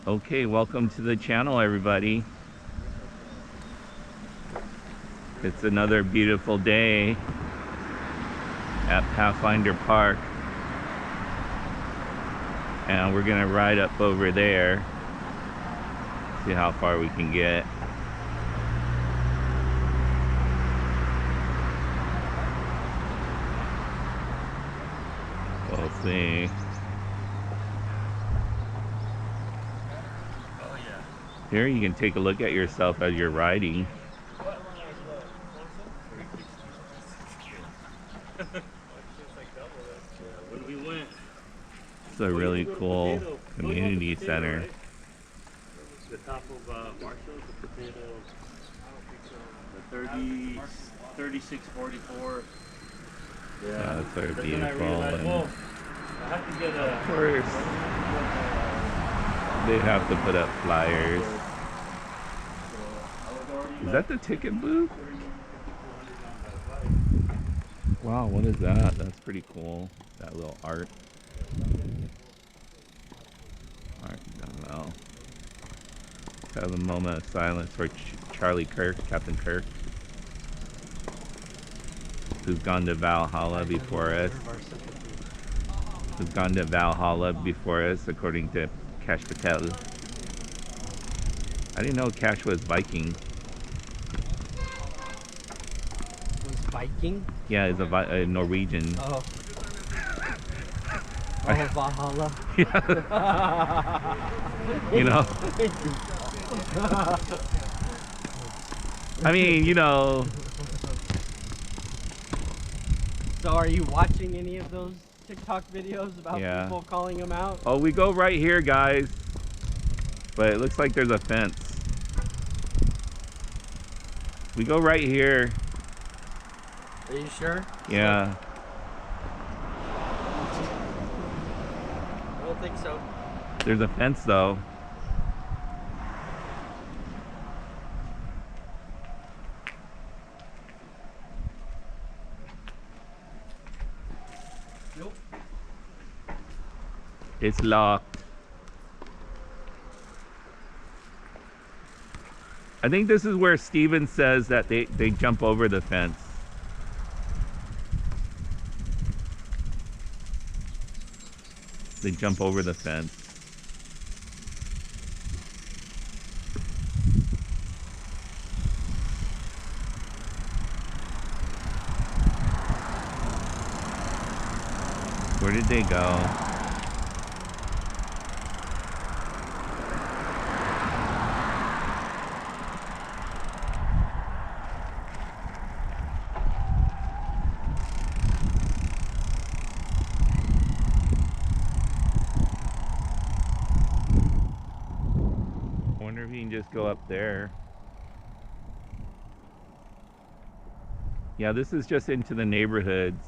Okay, welcome to the channel, everybody. It's another beautiful day at Pathfinder Park, and we're gonna ride up over there, see how far we can get. We'll see. Here you can take a look at yourself as you're riding. It's a really cool community center. The top of Marshall, the potato, the 3644. Yeah, it's very beautiful. Realized, well, I have to get of course, they have to put up flyers. Is that the ticket booth? Wow, what is that? That's pretty cool. That little art. Alright, I don't know. Let's have a moment of silence for Charlie Kirk, Captain Kirk, who's gone to Valhalla before us. Who's gone to Valhalla before us, according to Cash Patel. I didn't know Cash was Viking. Viking? Yeah, he's a Norwegian. Oh. Oh, Valhalla. Yeah. You know. I mean, you know. So are you watching any of those TikTok videos about people calling them out? Oh, we go right here, guys. But it looks like there's a fence. We go right here. Are you sure? Yeah. I don't think so. There's a fence though. Nope. It's locked. I think this is where Steven says that they jump over the fence. They jump over the fence. Where did they go? I wonder if you can just go up there. Yeah, this is just into the neighborhoods.